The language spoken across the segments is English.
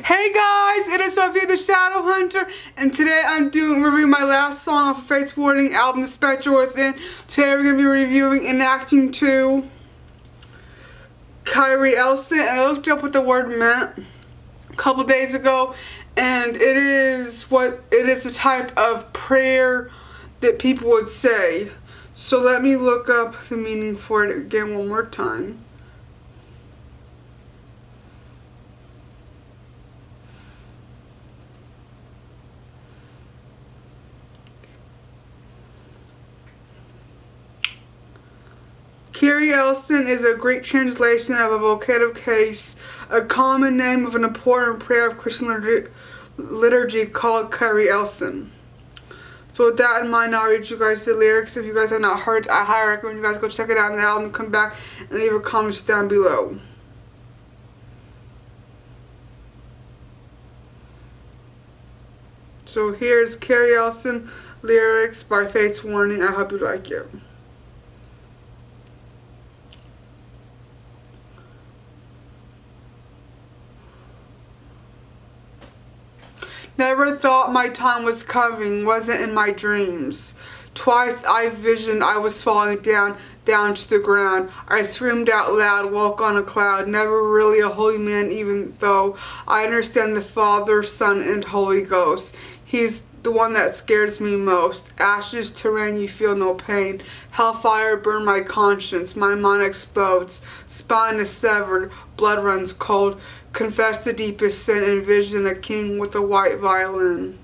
Hey guys, it is Sophia the Shadow Hunter, and today I'm reviewing my last song off of Fate's Warning album, The Spectre Within. Today we're going to be reviewing Enacting 2, Kyrie Eleison, and I looked up what the word meant a couple days ago, and it is a type of prayer that people would say. So let me look up the meaning for it again one more time. Kyrie Eleison is a Greek translation of a vocative case, a common name of an important prayer of Christian liturgy called Kyrie Eleison. So with that in mind, I'll read you guys the lyrics. If you guys have not heard, I highly recommend you guys go check it out in the album, come back and leave your comments down below. So here's Kyrie Eleison lyrics by Fate's Warning. I hope you like it. Never thought my time was coming, wasn't in my dreams. Twice I visioned I was falling down to the ground. I screamed out loud, woke on a cloud. Never really a holy man, even though I understand the Father, Son, and Holy Ghost. He's the one that scares me most. Ashes to rain, you feel no pain. Hellfire burn my conscience, my mind explodes. Spine is severed, blood runs cold. Confess the deepest sin, envision a king with a white violin.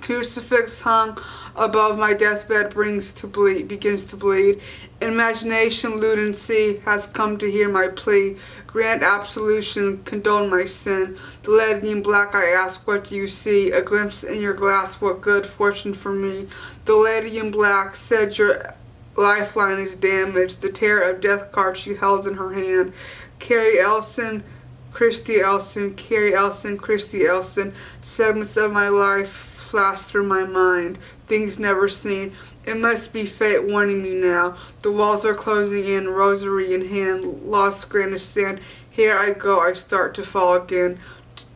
Crucifix hung above my deathbed begins to bleed. Imagination, lewd and sea, has come to hear my plea. Grant absolution, condone my sin. The lady in black, I ask, what do you see? A glimpse in your glass, what good fortune for me? The lady in black said your lifeline is damaged. The terror of death card she held in her hand. Kyrie Eleison, Christy Eleison, Kyrie Eleison, Christy Eleison. Segments of my life flash through my mind, things never seen. It must be fate warning me now. The walls are closing in, rosary in hand, lost grain of sand. Here I go, I start to fall again.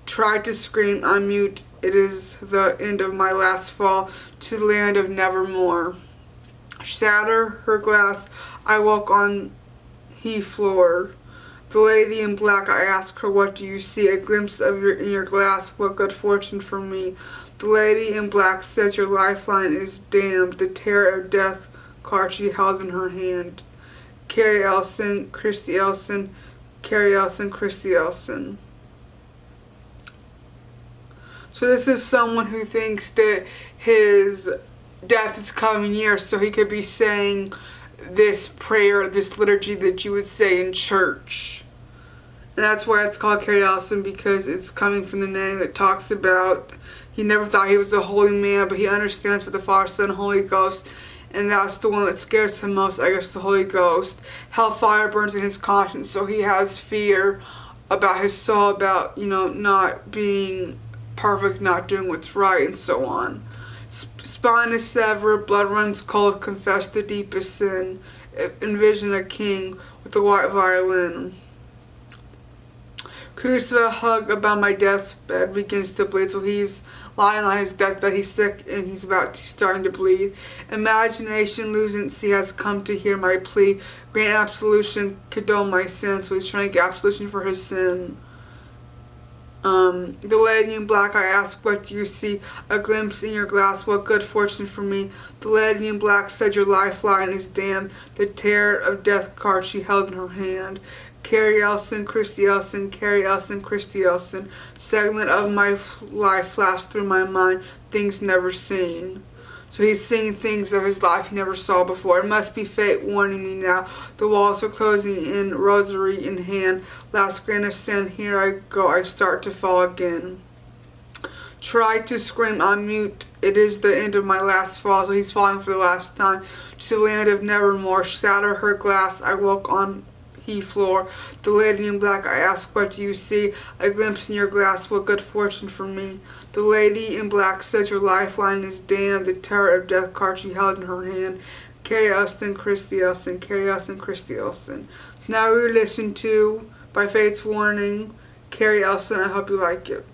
Try to scream, I'm mute. It is the end of my last fall to the land of nevermore. Shatter her glass, I walk on the floor. The lady in black, I ask her, what do you see? A glimpse of in your glass, what good fortune for me? The lady in black says your lifeline is damned. The terror of death card she held in her hand. Kyrie Eleison, Christy Eleison, Kyrie Eleison, Christy Eleison. So this is someone who thinks that his death is coming near, so he could be saying this prayer, this liturgy that you would say in church. And that's why it's called Kyrie Eleison, because it's coming from the name that talks about he never thought he was a holy man, but he understands what the Father, Son, and Holy Ghost, and that's the one that scares him most, I guess, the Holy Ghost. Hellfire burns in his conscience, so he has fear about his soul, about, not being perfect, not doing what's right, and so on. Spine is severed, blood runs cold, confess the deepest sin, envision a king with a white violin. Crucifix hug about my deathbed begins to bleed, so he's lying on his deathbed, he's sick and he's starting to bleed. Imagination, lucency has come to hear my plea. Grant absolution, condone my sin, so he's trying to get absolution for his sin. The lady in black, I ask, what do you see? A glimpse in your glass, what good fortune for me? The lady in black said your lifeline is damned. The terror of death card she held in her hand. Kyrie Eleison, Christy Eleison, Kyrie Eleison, Christy Eleison. Segment of my life flashed through my mind, things never seen. So he's seeing things of his life he never saw before. It must be fate warning me now. The walls are closing in, rosary in hand. Last grain of sand, here I go, I start to fall again. Try to scream, I'm mute. It is the end of my last fall, so he's falling for the last time. To the land of nevermore, shatter her glass, I woke on the floor. The lady in black, I ask, what do you see? A glimpse in your glass, what good fortune for me? The lady in black says your lifeline is damned. The terror of death card she held in her hand. Kyrie Eleison, Christy Eleison, Kyrie Eleison, Christy Eleison. So now we listen to, by Fate's Warning, Kyrie Eleison. I hope you like it.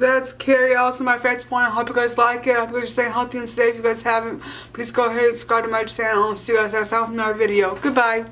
So that's Kyrie Eleison, my favorite point. I hope you guys like it. I hope you guys are staying healthy and safe. If you guys haven't, please go ahead and subscribe to my channel and see you guys next time with another video. Goodbye.